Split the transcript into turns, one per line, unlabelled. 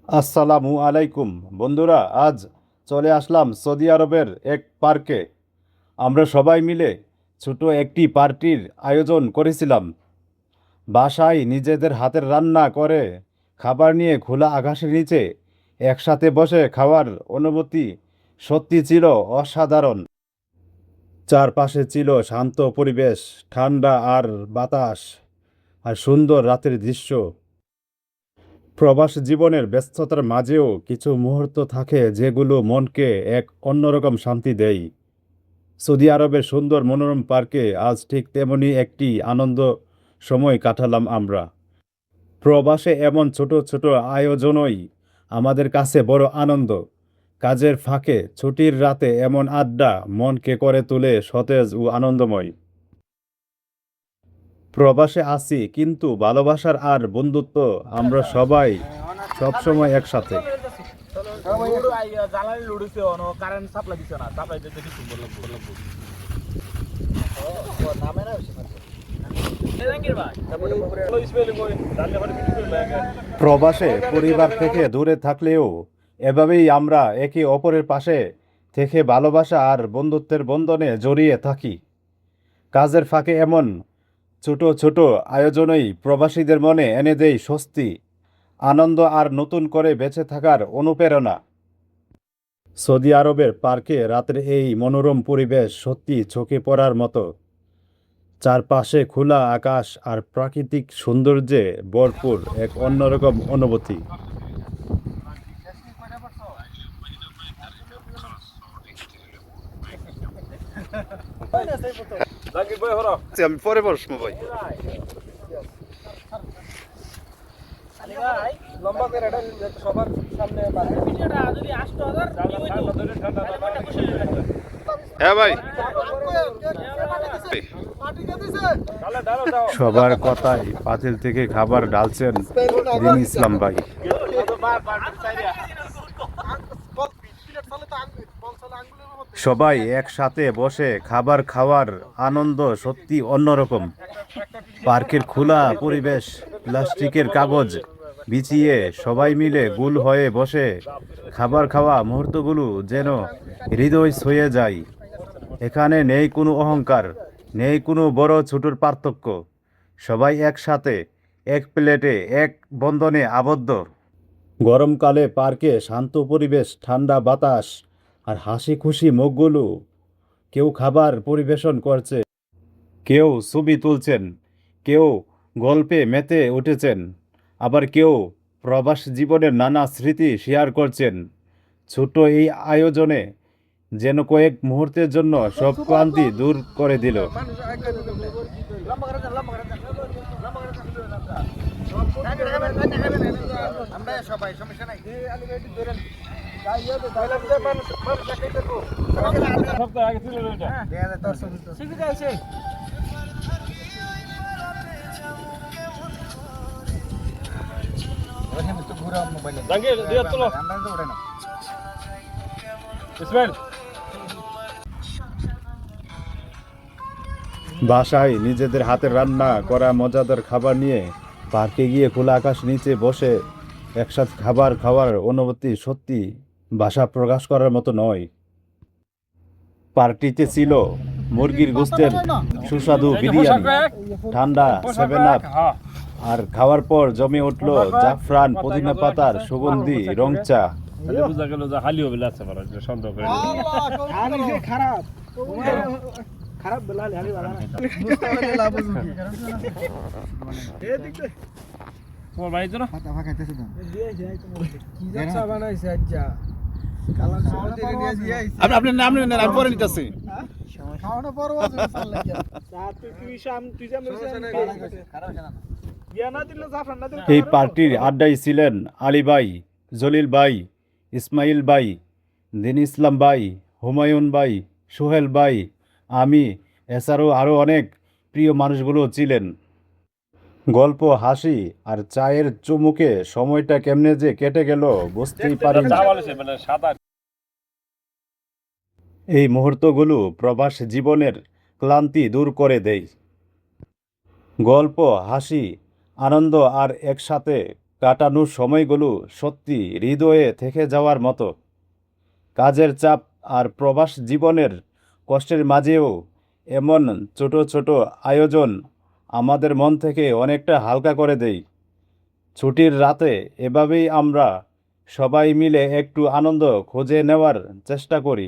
আসসালামু আলাইকুম বন্ধুরা, আজ চলে আসলাম সৌদি আরবের এক পার্কে। আমরা সবাই মিলে ছোট একটি পার্টির আয়োজন করেছিলাম। বাসায় নিজেদের হাতের রান্না করে খাবার নিয়ে খোলা আকাশের নিচে একসাথে বসে খাওয়ার অনুভূতি সত্যি ছিল অসাধারণ। চারপাশে ছিল শান্ত পরিবেশ, ঠান্ডা আর বাতাস, আর সুন্দর রাতের দৃশ্য। প্রবাস জীবনের ব্যস্ততার মাঝেও কিছু মুহূর্ত থাকে যেগুলো মনকে এক অন্যরকম শান্তি দেয়। সৌদি আরবের সুন্দর মনোরম পার্কে আজ ঠিক তেমনি একটি আনন্দ সময় কাটালাম আমরা। প্রবাসে এমন ছোট ছোট আয়োজনই আমাদের কাছে বড় আনন্দ। কাজের ফাঁকে ছুটির রাতে এমন আড্ডা মনকে করে তোলে সতেজ ও আনন্দময়। প্রবাসে আছি কিন্তু ভালোবাসার আর বন্ধুত্ব আমরা সবাই সবসময় একসাথে। প্রবাসে পরিবার থেকে দূরে থাকলেও এভাবেই আমরা একে অপরের পাশে থেকে ভালোবাসা আর বন্ধুত্বের বন্ধনে জড়িয়ে থাকি। কাজের ফাঁকে এমন ছোট ছোট আয়োজনই প্রবাসীদের মনে এনে দেয় স্বস্তি, আনন্দ আর নতুন করে বেঁচে থাকার অনুপ্রেরণা। সৌদি আরবের পার্কে রাতের এই মনোরম পরিবেশ সত্যি চোখে পড়ার মতো। চারপাশে খোলা আকাশ আর প্রাকৃতিক সৌন্দর্যে ভরপুর এক অন্যরকম অনুভূতি। আমি পরে বসবো ভাই। হ্যাঁ ভাই, সবার কথাই পাতিল থেকে খাবার ঢালছেন দিন ইসলাম ভাই। সবাই একসাথে বসে খাবার খাওয়ার আনন্দ সত্যি অন্যরকম। পার্কের খোলা পরিবেশ, প্লাস্টিকের কাগজ বিছিয়ে সবাই মিলে গোল হয়ে বসে খাবার খাওয়া মুহূর্তগুলো যেন হৃদয় ছুঁয়ে যায়। এখানে নেই কোনো অহংকার, নেই কোনো বড় ছোটোর পার্থক্য। সবাই একসাথে এক প্লেটে এক বন্ধনে আবদ্ধ। গরমকালে পার্কে শান্ত পরিবেশ, ঠান্ডা বাতাস আর হাসি খুশি মুখগুলো। কেউ খাবার পরিবেশন করছে, কেউ ছবি তুলছেন, কেউ গল্পে মেতে উঠেছেন, আবার কেউ প্রবাস জীবনের নানা স্মৃতি শেয়ার করছেন। ছোট এই আয়োজনে যেন কয়েক মুহূর্তের জন্য সব ক্লান্তি দূর করে দিল। বাসায় নিজেদের হাতের রান্না করা মজাদার খাবার নিয়ে পার্কে গিয়ে খোলা আকাশ নিচে বসে একসাথে খাবার খাওয়ার অনুভূতি সত্যি ভাষা প্রকাশ করার মতো নয়। পার্টিতে ছিল মুরগির গোশতের সুস্বাদু বিরিয়ানি, ঠান্ডা 7 আপ, আর খাওয়ার পর জমে উঠল জাফরান পুদিনা পাতার সুগন্ধি রং চা।
বোঝা গেল যে হালি হবে লাগছে পারা সন্দেহ করে খারাপ খারাপ বেলা হালি বালা না তোমার ভাই তো না ফাটা ফাকাইতেছে না দিয়ে যাই তোমার কি যাচ্ছে বানাইছে আজ্জা কালার সাউথে নিয়ে দিয়ে আপনি নাম নেন আমি পরে নিতেছি খাওয়ানো পরও আছে চাল লাগিয়া চা তুই শাম তুই যা খারাপ জানা না ইয়া না দিলে জাফরান না দিলে।
এই পার্টির আড্ডায় ছিলেন আলী ভাই, জলিল ভাই, ইসমাইল ভাই, দিন ইসলাম ভাই, হুমায়ুন ভাই, সোহেল ভাই, আমি, এছাড়াও আরও অনেক প্রিয় মানুষগুলো ছিলেন। গল্প, হাসি আর চায়ের চুমুকে সময়টা কেমনে যে কেটে গেল বুঝতেই পারিনি। এই মুহূর্তগুলো প্রবাস জীবনের ক্লান্তি দূর করে দেয়। গল্প, হাসি, আনন্দ আর একসাথে কাটানোর সময়গুলো সত্যি হৃদয়ে থেকে যাওয়ার মতো। কাজের চাপ আর প্রবাস জীবনের কষ্টের মাঝেও এমন ছোট ছোট আয়োজন আমাদের মন থেকে অনেকটা হালকা করে দেয়। ছুটির রাতে এভাবেই আমরা সবাই মিলে একটু আনন্দ খুঁজে নেওয়ার চেষ্টা করি।